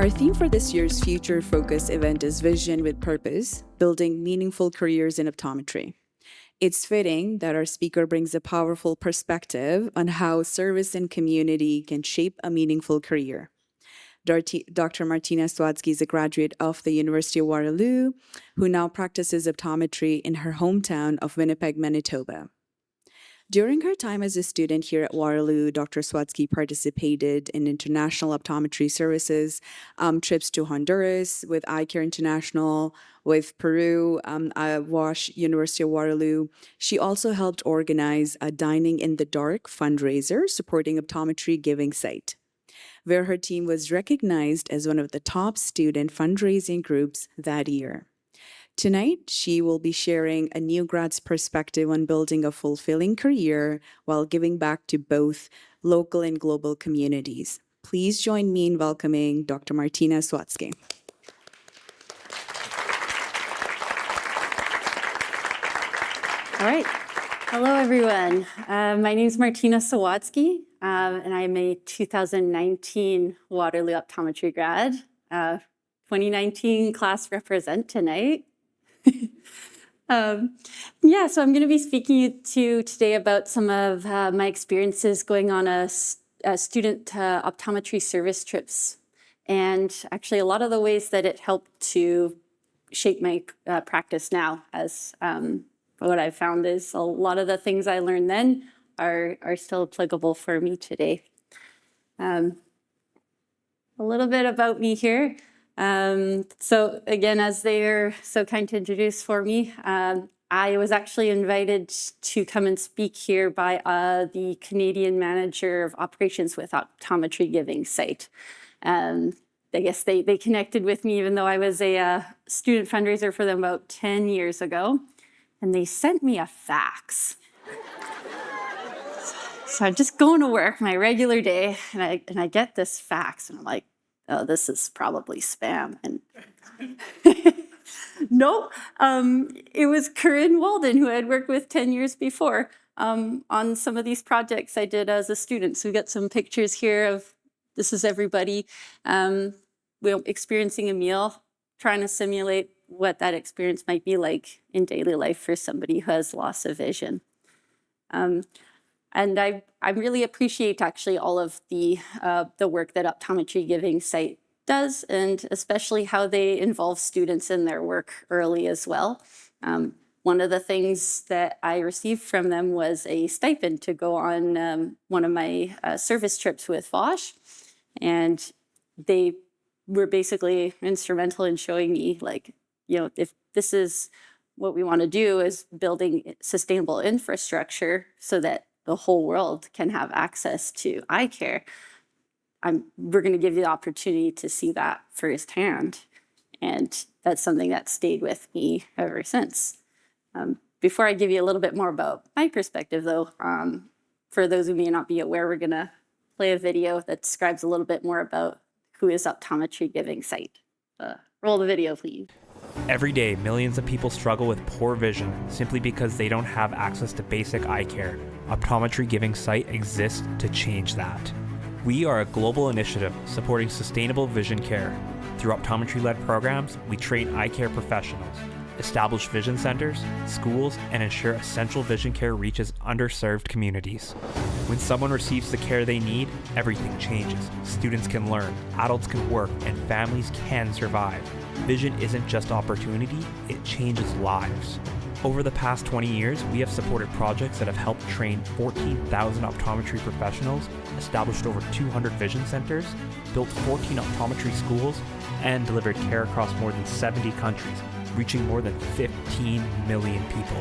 Our theme for this year's Future Focus event is Vision with Purpose, Building Meaningful Careers in Optometry. It's fitting that our speaker brings a powerful perspective on how service and community can shape a meaningful career. Dr. Martina Sawatzky is a graduate of the University of Waterloo, who now practices optometry in her hometown of Winnipeg, Manitoba. During her time as a student here at Waterloo, Dr. Sawatzky participated in international optometry services, trips to Honduras with Eye Care International, with Peru, sVOSH, University of Waterloo. She also helped organize a Dining in the Dark fundraiser supporting Optometry Giving Sight, where her team was recognized as one of the top student fundraising groups that year. Tonight, she will be sharing a new grad's perspective on building a fulfilling career while giving back to both local and global communities. Please join me in welcoming Dr. Martina Sawatzky. All right. Hello, everyone. My name is Martina Sawatzky, and I'm a 2019 Waterloo Optometry grad. 2019 class represent tonight. So I'm going to be speaking to you today about some of my experiences going on a student optometry service trips, and actually a lot of the ways that it helped to shape my practice now, as what I've found is a lot of the things I learned then are still applicable for me today. A little bit about me here. So again, as they are so kind to introduce for me, I was actually invited to come and speak here by the Canadian manager of operations with Optometry Giving Sight. I guess they connected with me even though I was a student fundraiser for them about 10 years ago, and they sent me a fax. So I'm just going to work my regular day, and I get this fax, and I'm like, oh, this is probably spam. And no, it was Corinne Walden, who I had worked with 10 years before on some of these projects I did as a student. So we got some pictures here of, this is everybody experiencing a meal, trying to simulate what that experience might be like in daily life for somebody who has loss of vision. And I really appreciate actually all of the work that Optometry Giving Sight does, and especially how they involve students in their work early as well. One of the things that I received from them was a stipend to go on one of my service trips with sVOSH, and they were basically instrumental in showing me, like, you know, if this is what we want to do, is building sustainable infrastructure so that the whole world can have access to eye care. We're going to give you the opportunity to see that firsthand. And that's something that stayed with me ever since. Before I give you a little bit more about my perspective, though, for those who may not be aware, we're going to play a video that describes a little bit more about who is Optometry Giving Sight. Roll the video, please. Every day, millions of people struggle with poor vision simply because they don't have access to basic eye care. Optometry Giving Sight exists to change that. We are a global initiative supporting sustainable vision care. Through optometry-led programs, we train eye care professionals, establish vision centers, schools, and ensure essential vision care reaches underserved communities. When someone receives the care they need, everything changes. Students can learn, adults can work, and families can survive. Vision isn't just opportunity, it changes lives. Over the past 20 years, we have supported projects that have helped train 14,000 optometry professionals, established over 200 vision centers, built 14 optometry schools, and delivered care across more than 70 countries, reaching more than 15 million people.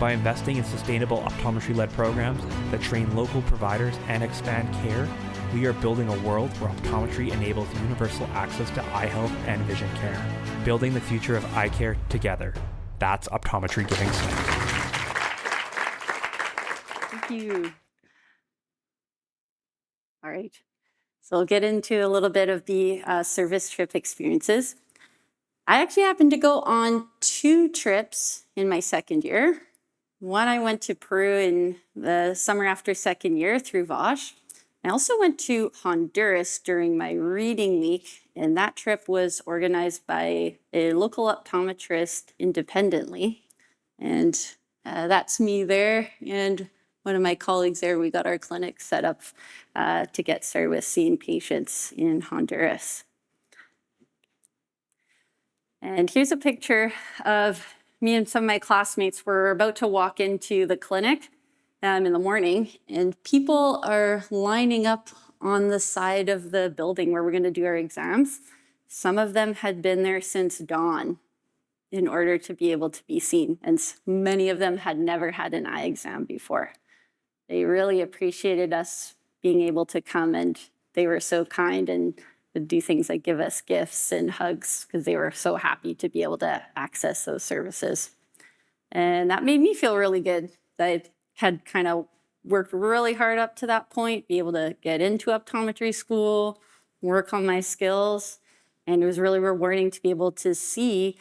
By investing in sustainable optometry-led programs that train local providers and expand care, we are building a world where optometry enables universal access to eye health and vision care. Building the future of eye care together. That's Optometry Giving Sight. Thank you. All right. So we'll get into a little bit of the service trip experiences. I actually happened to go on 2 trips in my second year. One, I went to Peru in the summer after second year through sVOSH. I also went to Honduras during my reading week, and that trip was organized by a local optometrist independently. And that's me there, and one of my colleagues there. We got our clinic set up to get started with seeing patients in Honduras. And here's a picture of me and some of my classmates. We're about to walk into the clinic in the morning, and people are lining up on the side of the building where we're going to do our exams. Some of them had been there since dawn in order to be able to be seen, and many of them had never had an eye exam before. They really appreciated us being able to come, and they were so kind and would do things like give us gifts and hugs because they were so happy to be able to access those services. And that made me feel really good. I had kind of worked really hard up to that point, be able to get into optometry school, work on my skills, and it was really rewarding to be able to see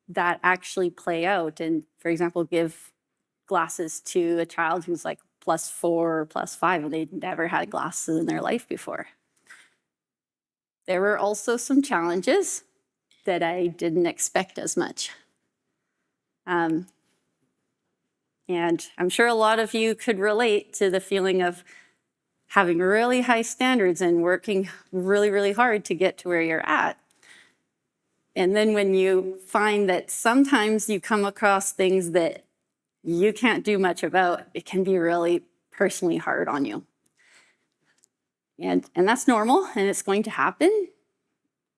that actually play out. And for example, give glasses to a child who's like +4 or +5, and they'd never had glasses in their life before. There were also some challenges that I didn't expect as much. And I'm sure a lot of you could relate to the feeling of having really high standards and working really, really hard to get to where you're at. And then when you find that sometimes you come across things that you can't do much about, it can be really personally hard on you. And that's normal, and it's going to happen.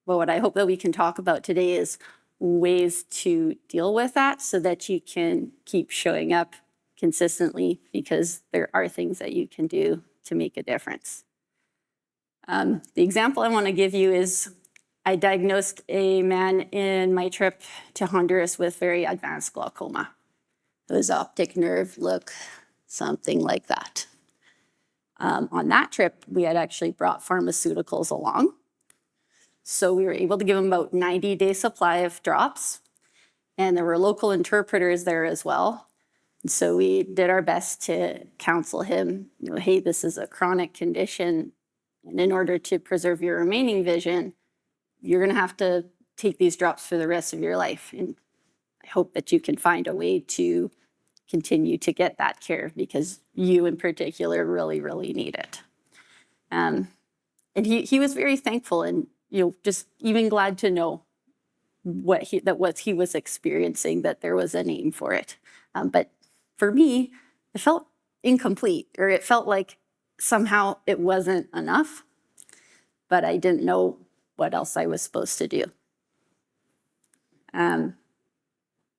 But what I hope that we can talk about today is ways to deal with that so that you can keep showing up consistently, because there are things that you can do to make a difference. The example I want to give you is I diagnosed a man in my trip to Honduras with very advanced glaucoma. It was optic nerve look, something like that. On that trip, we had actually brought pharmaceuticals along. So we were able to give him about 90-day supply of drops, and there were local interpreters there as well. And so we did our best to counsel him, hey, this is a chronic condition, and in order to preserve your remaining vision, you're going to have to take these drops for the rest of your life. And I hope that you can find a way to continue to get that care, because you in particular really, really need it. And he was very thankful and just even glad to know what he was experiencing, that there was a name for it. But for me, it felt incomplete, or it felt like somehow it wasn't enough, but I didn't know what else I was supposed to do.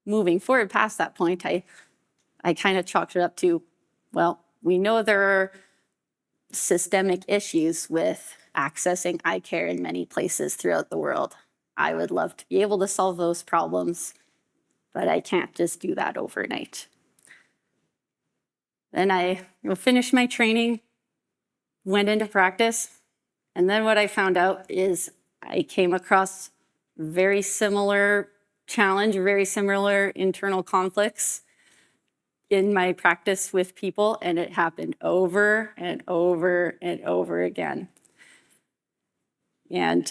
Moving forward past that point, I kind of chalked it up to, well, we know there are systemic issues with accessing eye care in many places throughout the world. I would love to be able to solve those problems, but I can't just do that overnight. Then I finished my training, went into practice, and then what I found out is I came across very similar challenge, very similar internal conflicts in my practice with people, and it happened over and over and over again. And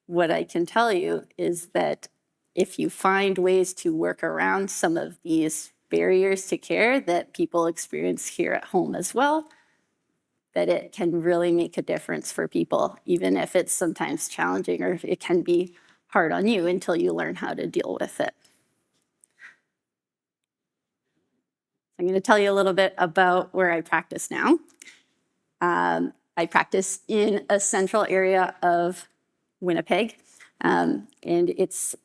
what I can tell you is that if you find ways to work around some of these barriers to care that people experience here at home as well, that it can really make a difference for people, even if it's sometimes challenging or it can be hard on you until you learn how to deal with it. I'm going to tell you a little bit about where I practice now. I practice in a central area of Winnipeg, and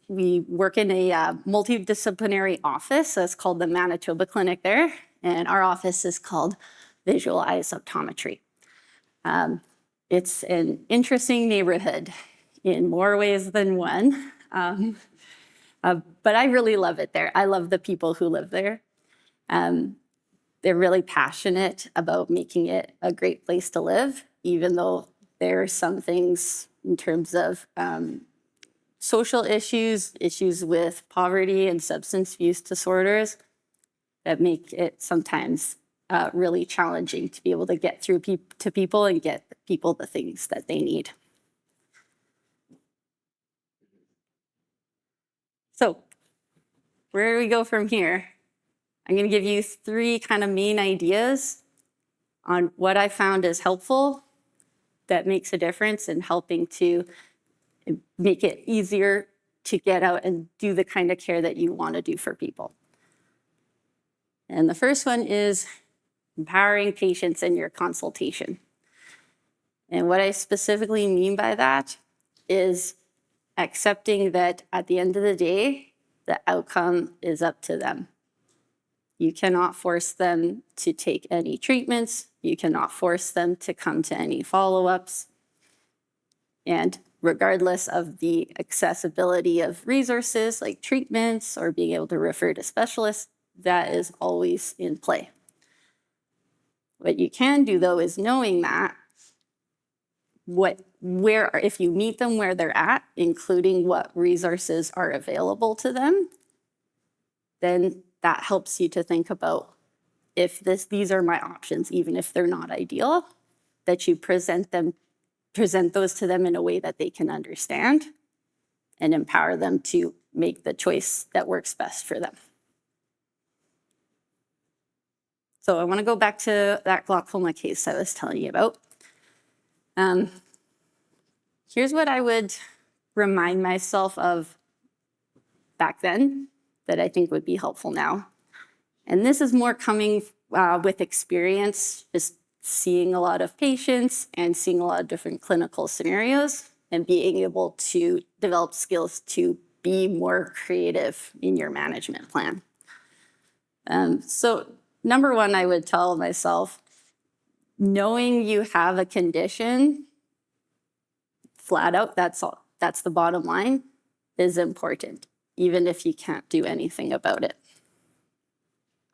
we work in a multidisciplinary office. So it's called the Manitoba Clinic there, and our office is called Visual Eyes Optometry. It's an interesting neighborhood in more ways than one, but I really love it there. I love the people who live there. They're really passionate about making it a great place to live, even though there are some things in terms of social issues with poverty and substance use disorders that make it sometimes really challenging to be able to get through to people and get people the things that they need. So where do we go from here? I'm going to give you 3 kind of main ideas on what I found is helpful that makes a difference in helping to make it easier to get out and do the kind of care that you want to do for people. And the first one is empowering patients in your consultation. And what I specifically mean by that is accepting that at the end of the day, the outcome is up to them. You cannot force them to take any treatments. You cannot force them to come to any follow-ups. And regardless of the accessibility of resources like treatments or being able to refer to specialists, that is always in play. What you can do, though, is knowing that if you meet them where they're at, including what resources are available to them, then that helps you to think about if these are my options, even if they're not ideal, that you present those to them in a way that they can understand and empower them to make the choice that works best for them. So I want to go back to that glaucoma case I was telling you about. Here's what I would remind myself of back then that I think would be helpful now. And this is more coming with experience, just seeing a lot of patients and seeing a lot of different clinical scenarios and being able to develop skills to be more creative in your management plan. So number one, I would tell myself, knowing you have a condition, flat out, that's the bottom line, is important, even if you can't do anything about it.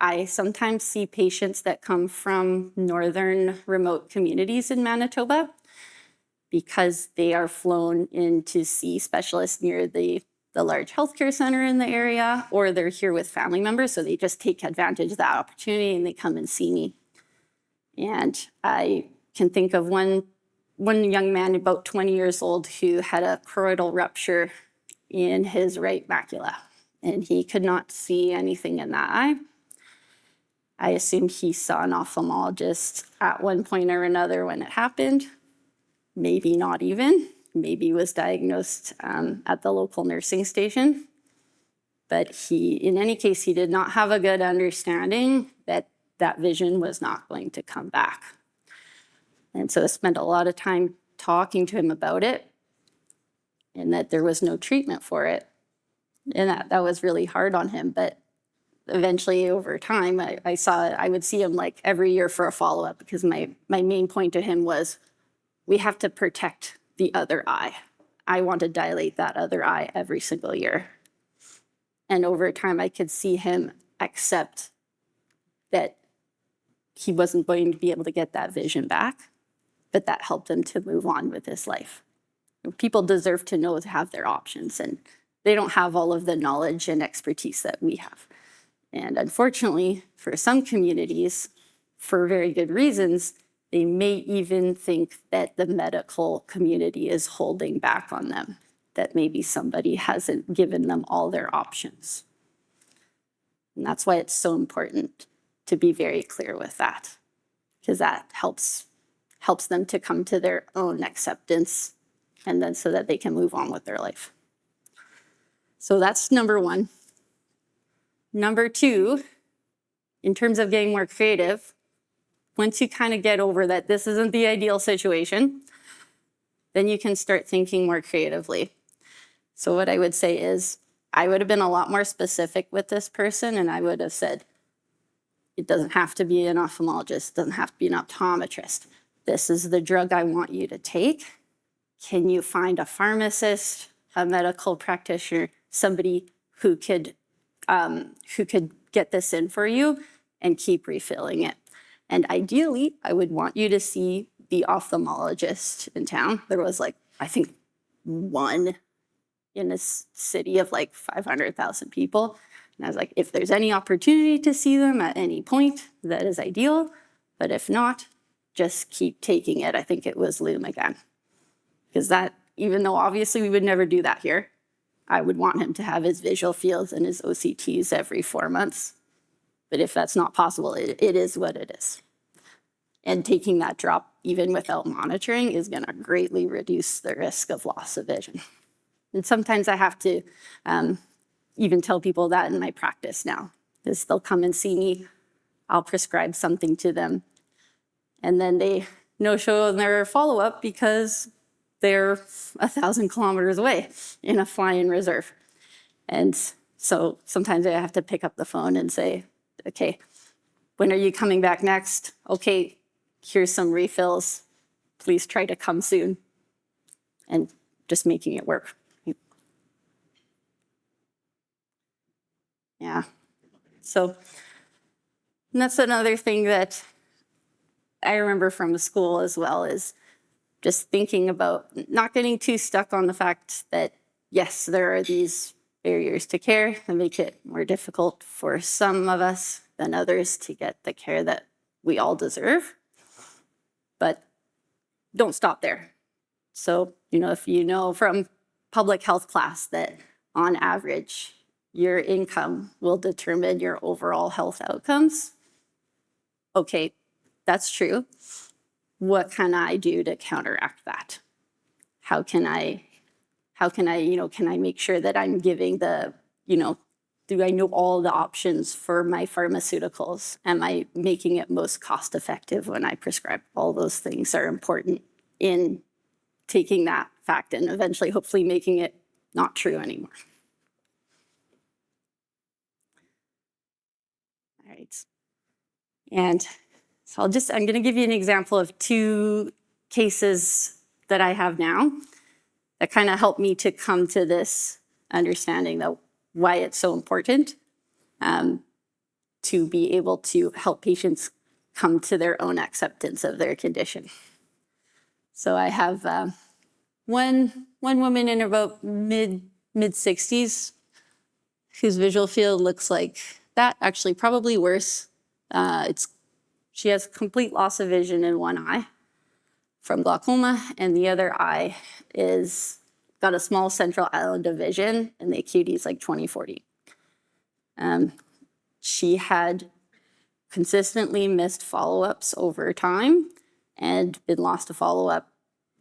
I sometimes see patients that come from northern remote communities in Manitoba because they are flown in to see specialists near the large healthcare center in the area, or they're here with family members, so they just take advantage of that opportunity and they come and see me. And I can think of one young man, about 20 years old, who had a choroidal rupture in his right macula, and he could not see anything in that eye. I assume he saw an ophthalmologist at one point or another when it happened, maybe not even, maybe was diagnosed at the local nursing station. But in any case, he did not have a good understanding that that vision was not going to come back. And so I spent a lot of time talking to him about it and that there was no treatment for it. And that was really hard on him. But eventually, over time, I would see him like every year for a follow-up, because my main point to him was, we have to protect the other eye. I want to dilate that other eye every single year. And over time, I could see him accept that he wasn't going to be able to get that vision back, but that helped him to move on with his life. People deserve to know to have their options, and they don't have all of the knowledge and expertise that we have. And unfortunately, for some communities, for very good reasons, they may even think that the medical community is holding back on them, that maybe somebody hasn't given them all their options. And that's why it's so important to be very clear with that, because that helps them to come to their own acceptance, and then so that they can move on with their life. So that's number one. Number two, in terms of getting more creative, once you kind of get over that this isn't the ideal situation, then you can start thinking more creatively. So what I would say is, I would have been a lot more specific with this person, and I would have said, it doesn't have to be an ophthalmologist, it doesn't have to be an optometrist. This is the drug I want you to take. Can you find a pharmacist, a medical practitioner, somebody who could get this in for you and keep refilling it? And ideally, I would want you to see the ophthalmologist in town. There was I think one in a city of 500,000 people. And I was like, if there's any opportunity to see them at any point, that is ideal. But if not, just keep taking it. I think it was Loom again. Because that, even though obviously we would never do that here, I would want him to have his visual fields and his OCTs every 4 months. But if that's not possible, it is what it is. And taking that drop, even without monitoring, is going to greatly reduce the risk of loss of vision. And sometimes I have to even tell people that in my practice now, is they'll come and see me, I'll prescribe something to them, and then they no-show in their follow-up because they're 1,000 kilometers away in a fly-in reserve. And so sometimes I have to pick up the phone and say, okay, when are you coming back next? Okay, here's some refills. Please try to come soon. And just making it work. Yeah. So and that's another thing that I remember from school as well, is just thinking about not getting too stuck on the fact that, yes, there are these barriers to care that make it more difficult for some of us than others to get the care that we all deserve. But don't stop there. So, if you know from public health class that on average, your income will determine your overall health outcomes. Okay, that's true. What can I do to counteract that? How can I, can I make sure that I'm giving the, do I know all the options for my pharmaceuticals? Am I making it most cost effective when I prescribe? All those things are important in taking that fact and eventually hopefully making it not true anymore. All right. And so I'm going to give you an example of 2 cases that I have now that kind of help me to come to this understanding of why it's so important to be able to help patients come to their own acceptance of their condition. So I have one woman in about mid-60s whose visual field looks like that, actually probably worse. She has complete loss of vision in one eye from glaucoma, and the other eye is got a small central island of vision, and the acuity is like 20/40. She had consistently missed follow-ups over time and been lost to follow-up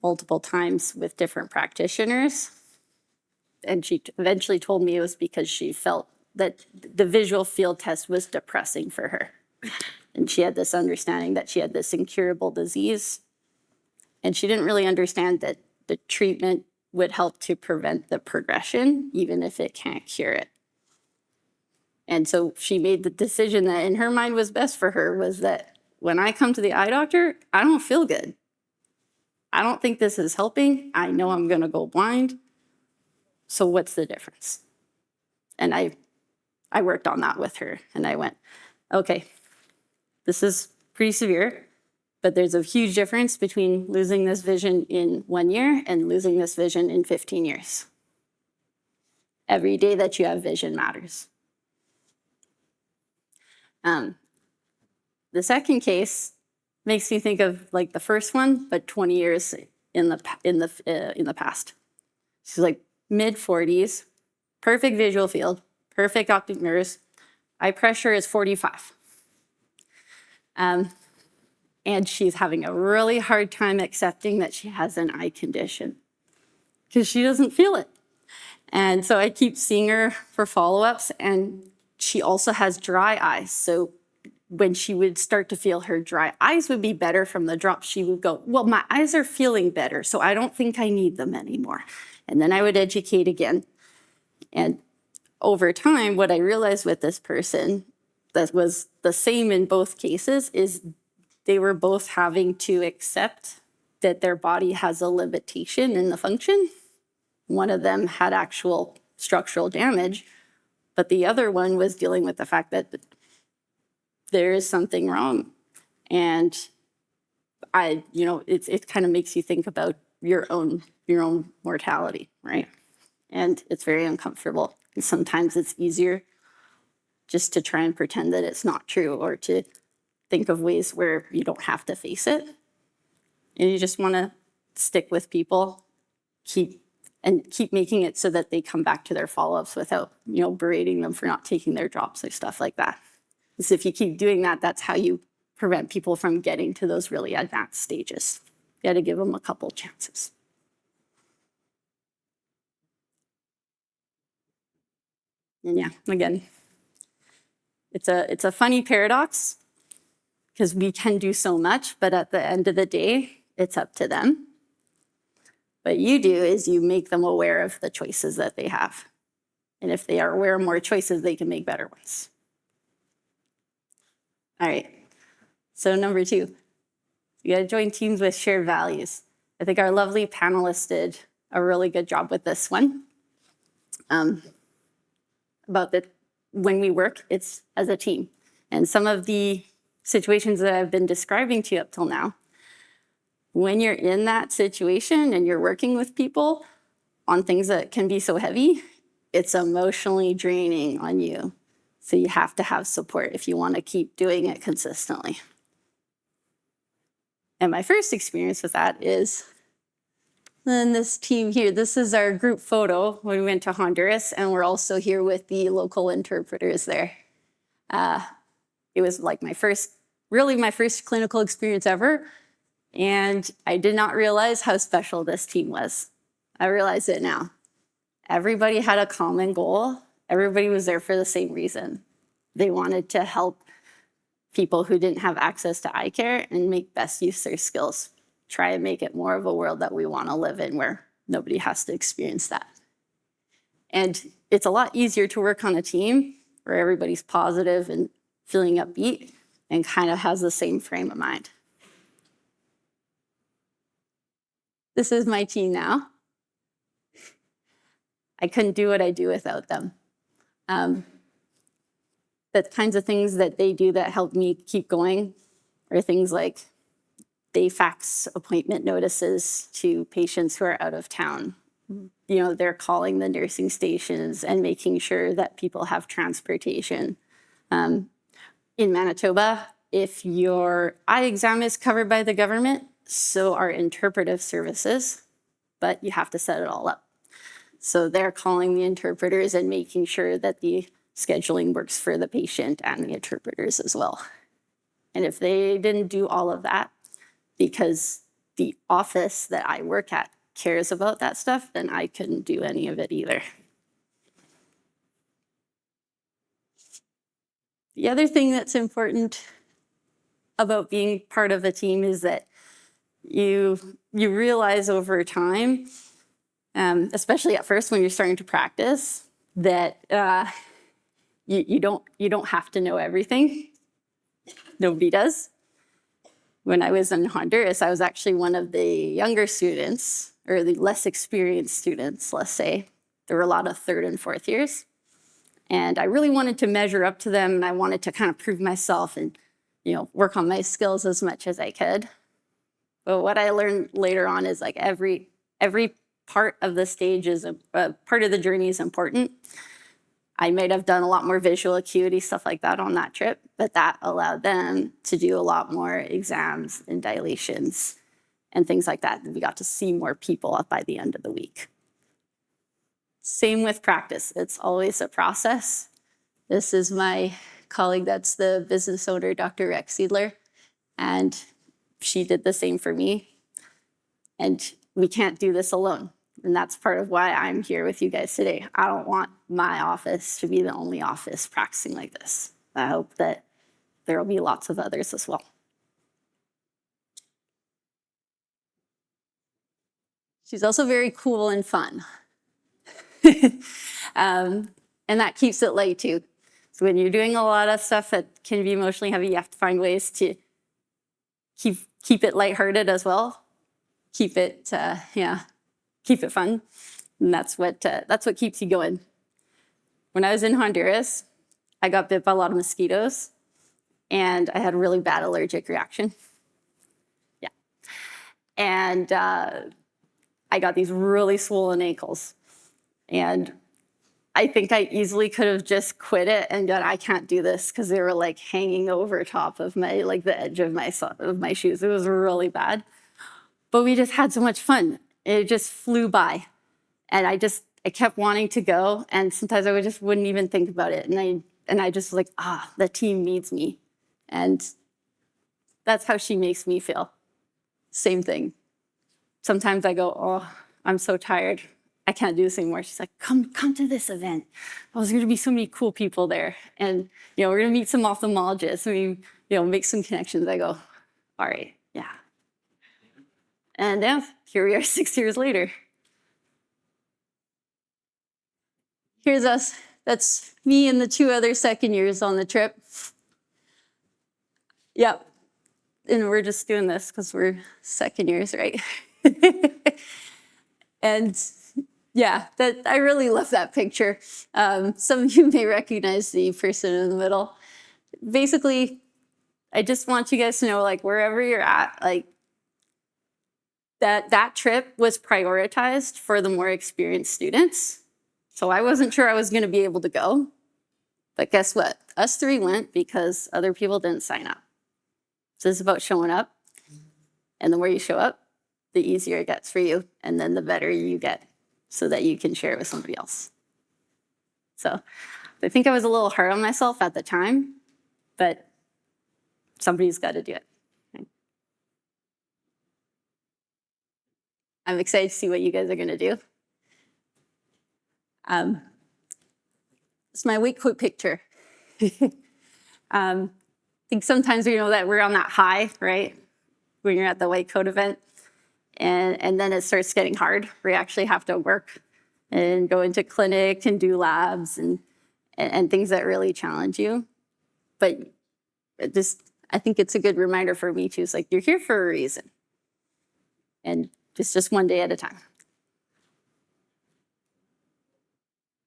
multiple times with different practitioners. And she eventually told me it was because she felt that the visual field test was depressing for her. And she had this understanding that she had this incurable disease. And she didn't really understand that the treatment would help to prevent the progression, even if it can't cure it. And so she made the decision that in her mind was best for her, was that when I come to the eye doctor, I don't feel good. I don't think this is helping. I know I'm going to go blind. So what's the difference? And I worked on that with her, and I went, okay, this is pretty severe, but there's a huge difference between losing this vision in 1 year and losing this vision in 15 years. Every day that you have vision matters. The second case makes me think of like the first one, but 20 years in the past. She's like mid-40s, perfect visual field, perfect optic nerves. Eye pressure is 45. And she's having a really hard time accepting that she has an eye condition because she doesn't feel it. And so I keep seeing her for follow-ups, and she also has dry eyes. So when she would start to feel her dry eyes would be better from the drop, she would go, well, my eyes are feeling better, so I don't think I need them anymore. And then I would educate again. And over time, what I realized with this person that was the same in both cases is they were both having to accept that their body has a limitation in the function. One of them had actual structural damage, but the other one was dealing with the fact that there is something wrong. And it kind of makes you think about your own mortality, right? And it's very uncomfortable. And sometimes it's easier just to try and pretend that it's not true, or to think of ways where you don't have to face it. And you just want to stick with people, keep making it so that they come back to their follow-ups without, berating them for not taking their drops or stuff like that. Because if you keep doing that, that's how you prevent people from getting to those really advanced stages. You got to give them a couple chances. And yeah, again, it's a funny paradox because we can do so much, but at the end of the day, it's up to them. What you do is you make them aware of the choices that they have. And if they are aware of more choices, they can make better ones. All right, so number 2, you gotta join teams with shared values. I think our lovely panelists did a really good job with this one. When we work, it's as a team. And some of the situations that I've been describing to you up till now, when you're in that situation and you're working with people on things that can be so heavy, it's emotionally draining on you. So you have to have support if you want to keep doing it consistently. And my first experience with that is in this team here. This is our group photo when we went to Honduras, and we're also here with the local interpreters there. It was like my first clinical experience ever. And I did not realize how special this team was. I realize it now. Everybody had a common goal. Everybody was there for the same reason. They wanted to help people who didn't have access to eye care and make best use of their skills. Try and make it more of a world that we want to live in where nobody has to experience that. And it's a lot easier to work on a team where everybody's positive and feeling upbeat and kind of has the same frame of mind. This is my team now. I couldn't do what I do without them. The kinds of things that they do that help me keep going are things like they fax appointment notices to patients who are out of town. They're calling the nursing stations and making sure that people have transportation. In Manitoba, if your eye exam is covered by the government, so are interpretive services, but you have to set it all up. So they're calling the interpreters and making sure that the scheduling works for the patient and the interpreters as well. And if they didn't do all of that, because the office that I work at cares about that stuff, then I couldn't do any of it either. The other thing that's important about being part of a team is that you realize over time, especially at first when you're starting to practice, that you don't have to know everything. Nobody does. When I was in Honduras, I was actually one of the younger students, or the less experienced students, let's say. There were a lot of 3rd and 4th years. And I really wanted to measure up to them, and I wanted to kind of prove myself and work on my skills as much as I could. But what I learned later on is like every part of the stage is part of the journey is important. I might have done a lot more visual acuity, stuff like that on that trip, but that allowed them to do a lot more exams and dilations and things like that. We got to see more people up by the end of the week. Same with practice. It's always a process. This is my colleague that's the business owner, Dr. Rex Seidler, and she did the same for me. And we can't do this alone. And that's part of why I'm here with you guys today. I don't want my office to be the only office practicing like this. I hope that there will be lots of others as well. She's also very cool and fun. And that keeps it light too. So when you're doing a lot of stuff that can be emotionally heavy, you have to find ways to keep it lighthearted as well. Keep it fun. And that's what keeps you going. When I was in Honduras, I got bit by a lot of mosquitoes, and I had a really bad allergic reaction. Yeah. And I got these really swollen ankles. And I think I easily could have just quit it and gone, I can't do this, because they were like hanging over top of my, like the edge of my shoes. It was really bad. but we just had so much fun. It just flew by. And I kept wanting to go. And sometimes I just wouldn't even think about it. And I just like, the team needs me. And that's how she makes me feel. Same thing. Sometimes I go, oh, I'm so tired. I can't do this anymore. She's like, come to this event. Oh, there's going to be so many cool people there. And, we're going to meet some ophthalmologists. Make some connections. I go, all right, yeah. And yeah, here we are 6 years later. Here's us. That's me and the 2 other second years on the trip. Yep. And we're just doing this because we're second years, right? And yeah, I really love that picture. Some of you may recognize the person in the middle. Basically, I just want you guys to know, like, wherever you're at, like, that trip was prioritized for the more experienced students. So I wasn't sure I was going to be able to go. But guess what? Us 3 went because other people didn't sign up. So it's about showing up. And the more you show up, the easier it gets for you. And then the better you get so that you can share it with somebody else. So I think I was a little hard on myself at the time, but somebody's got to do it. Okay. I'm excited to see what you guys are going to do. It's my weight quote picture. I think sometimes we know that we're on that high, right? When you're at the white coat event. And then it starts getting hard. We actually have to work and go into clinic and do labs and things that really challenge you. But I think it's a good reminder for me too. It's like, you're here for a reason. And just one day at a time.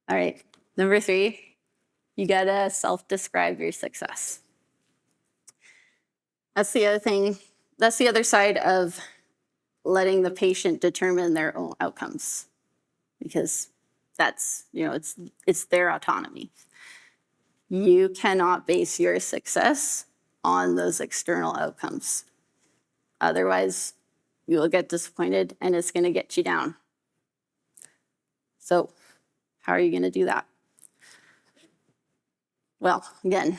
All right, number 3, you gotta self-describe your success. That's the other thing. That's the other side of letting the patient determine their own outcomes, because that's, it's their autonomy. You cannot base your success on those external outcomes. Otherwise, you will get disappointed and it's going to get you down. So how are you going to do that? Well, again,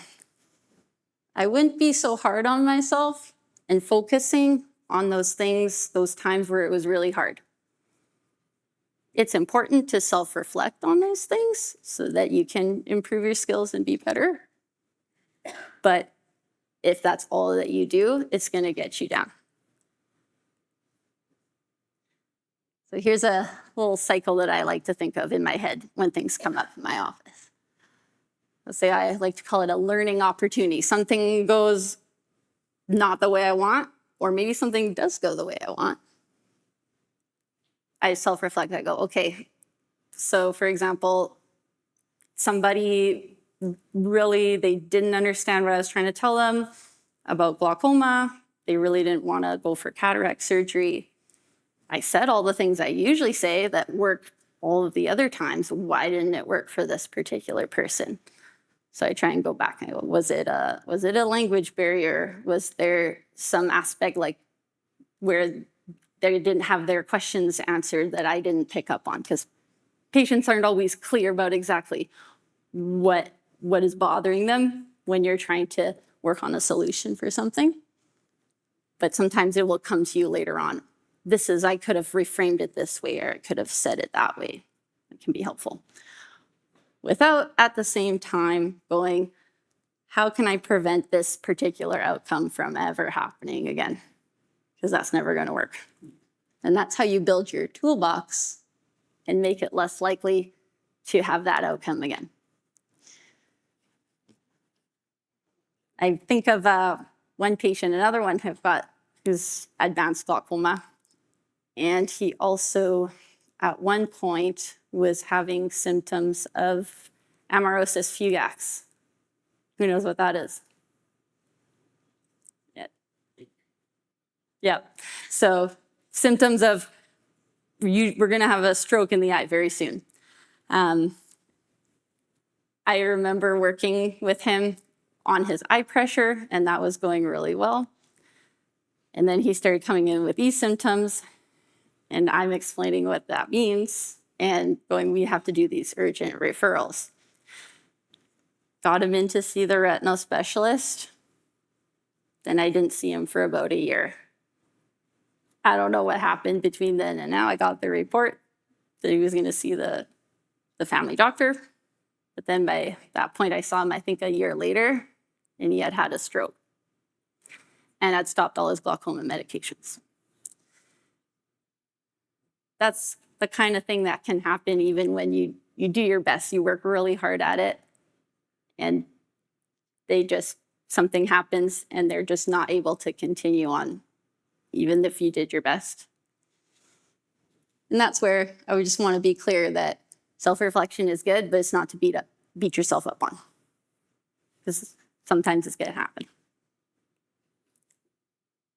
I wouldn't be so hard on myself and focusing on those things, those times where it was really hard. It's important to self-reflect on those things so that you can improve your skills and be better. But if that's all that you do, it's going to get you down. So here's a little cycle that I like to think of in my head when things come up in my office. Let's say I like to call it a learning opportunity. Something goes not the way I want, or maybe something does go the way I want. I self-reflect. I go, okay, so for example, somebody they didn't understand what I was trying to tell them about glaucoma. They really didn't want to go for cataract surgery. I said all the things I usually say that work all of the other times. Why didn't it work for this particular person? So I try and go back and go, was it a language barrier? Was there some aspect like where they didn't have their questions answered that I didn't pick up on? Because patients aren't always clear about exactly what is bothering them when you're trying to work on a solution for something. But sometimes it will come to you later on. I could have reframed it this way, or I could have said it that way. It can be helpful. Without at the same time going, how can I prevent this particular outcome from ever happening again? Because that's never going to work. And that's how you build your toolbox and make it less likely to have that outcome again. I think of one patient, another one who's advanced glaucoma. And he also, at one point, was having symptoms of amaurosis fugax. Who knows what that is? Yeah. So symptoms of, we're going to have a stroke in the eye very soon. I remember working with him on his eye pressure, and that was going really well. And then he started coming in with these symptoms, and I'm explaining what that means and going, we have to do these urgent referrals. Got him in to see the retinal specialist. Then I didn't see him for about a year. I don't know what happened between then and now. I got the report that he was going to see the family doctor. But then by that point, I saw him, I think, a year later, and he had had a stroke and had stopped all his glaucoma medications. That's the kind of thing that can happen even when you do your best, you work really hard at it, and something happens and they're just not able to continue on, even if you did your best. And that's where I would just want to be clear that self-reflection is good, but it's not to beat yourself up on, because sometimes it's going to happen.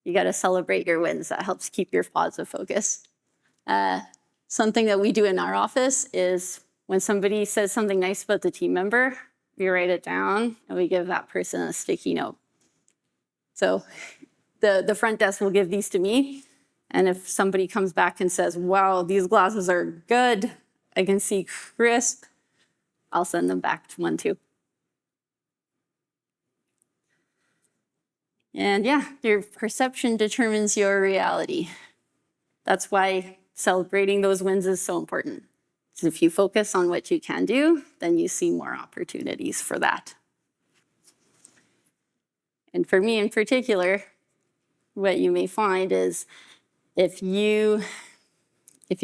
You got to celebrate your wins. That helps keep your positive focus. Something that we do in our office is when somebody says something nice about the team member, we write it down and we give that person a sticky note. So the front desk will give these to me. And if somebody comes back and says, wow, these glasses are good, I can see crisp, I'll send them back to one too. And yeah, your perception determines your reality. That's why celebrating those wins is so important. So if you focus on what you can do, then you see more opportunities for that. And for me in particular, what you may find is if you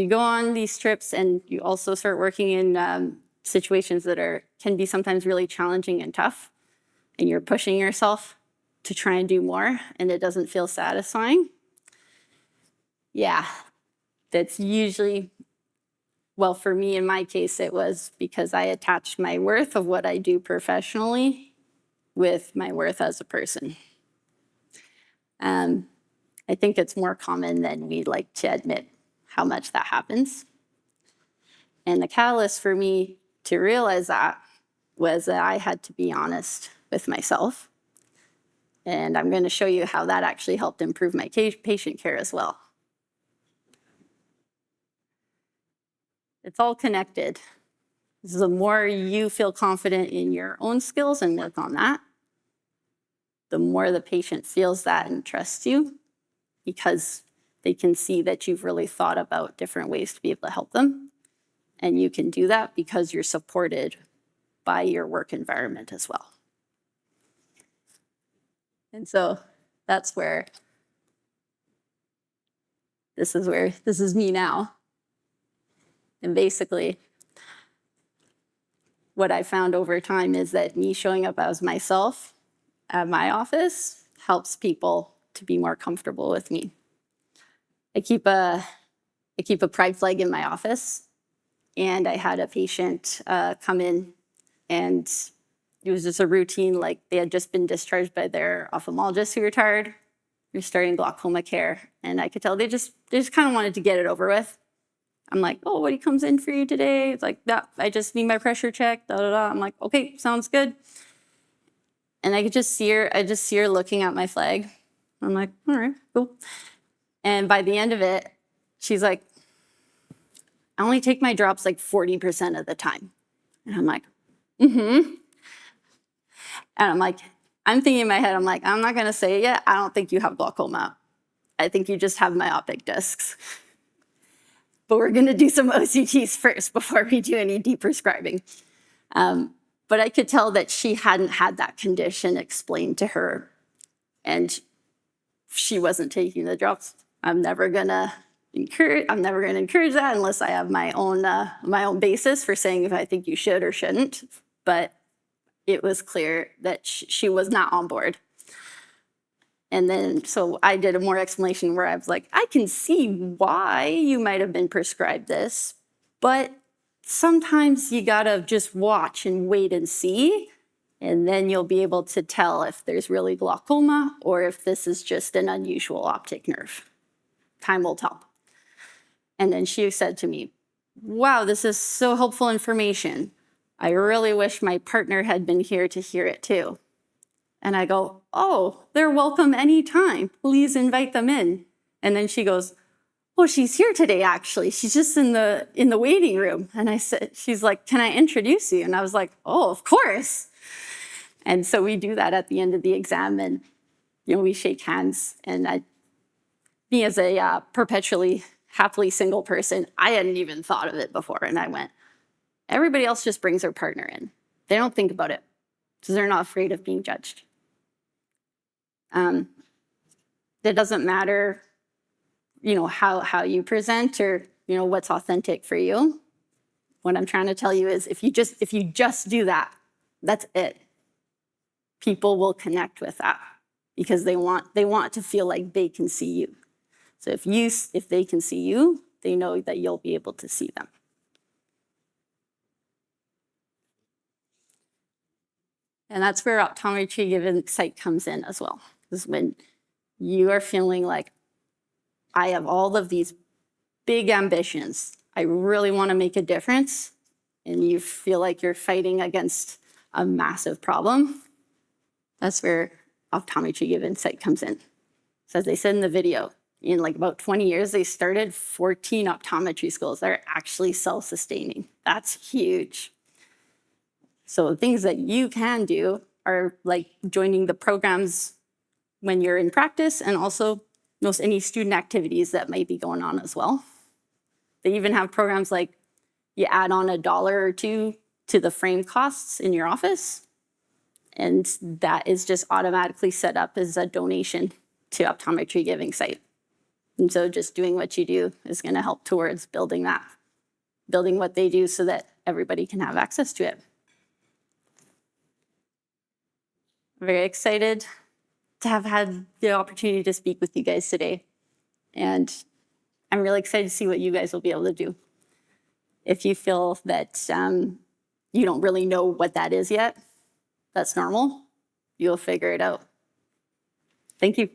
go on these trips and you also start working in situations that can be sometimes really challenging and tough, and you're pushing yourself to try and do more, and it doesn't feel satisfying, yeah, that's usually, well, for me, in my case, it was because I attached my worth of what I do professionally with my worth as a person. I think it's more common than we'd like to admit how much that happens. And the catalyst for me to realize that was that I had to be honest with myself. And I'm going to show you how that actually helped improve my patient care as well. It's all connected. The more you feel confident in your own skills and work on that, the more the patient feels that and trusts you, because they can see that you've really thought about different ways to be able to help them. And you can do that because you're supported by your work environment as well. And so that's where this is me now. And basically, what I found over time is that me showing up as myself at my office helps people to be more comfortable with me. I keep a pride flag in my office, and I had a patient come in, and it was just a routine, like they had just been discharged by their ophthalmologist who retired. They're starting glaucoma care, and I could tell they just kind of wanted to get it over with. I'm like, oh, what comes in for you today? It's like, yeah, I just need my pressure checked, da da da. I'm like, okay, sounds good. And I just see her looking at my flag. I'm like, all right, cool. And by the end of it, she's like, I only take my drops like 40% of the time. And I'm like, mm-hmm. And I'm thinking in my head, I'm like, I'm not gonna say it yet. I don't think you have glaucoma. I think you just have myopic discs. But we're gonna do some OCTs first before we do any deep prescribing. But I could tell that she hadn't had that condition explained to her, and she wasn't taking the drops. I'm never gonna encourage that unless I have my own basis for saying if I think you should or shouldn't. But it was clear that she was not on board. And then, so I did a more explanation where I was like, I can see why you might have been prescribed this, but sometimes you gotta just watch and wait and see, and then you'll be able to tell if there's really glaucoma or if this is just an unusual optic nerve. Time will tell. And then she said to me, wow, this is so helpful information. I really wish my partner had been here to hear it too. And I go, oh, they're welcome anytime. Please invite them in. And then she goes, well, she's here today, actually. She's just in the waiting room. And I said, she's like, can I introduce you? And I was like, oh, of course. And so we do that at the end of the exam, and we shake hands. And me as a perpetually happily single person, I hadn't even thought of it before. And I went, everybody else just brings their partner in. They don't think about it because they're not afraid of being judged. It doesn't matter, how you present or, what's authentic for you. What I'm trying to tell you is if you just do that, that's it. People will connect with that because they want to feel like they can see you. So if they can see you, they know that you'll be able to see them. And that's where Optometry Giving Sight comes in as well. Is when you are feeling like, I have all of these big ambitions. I really want to make a difference. And you feel like you're fighting against a massive problem. That's where Optometry Giving Sight comes in. So as they said in the video, in like about 20 years, they started 14 optometry schools that are actually self-sustaining. That's huge. So things that you can do are like joining the programs when you're in practice, and also any student activities that might be going on as well. They even have programs like you add on $1 or $2 to the frame costs in your office, and that is just automatically set up as a donation to Optometry Giving Sight. And so just doing what you do is going to help towards building what they do so that everybody can have access to it. I'm very excited to have had the opportunity to speak with you guys today. And I'm really excited to see what you guys will be able to do. If you feel that you don't really know what that is yet, that's normal. You'll figure it out. Thank you.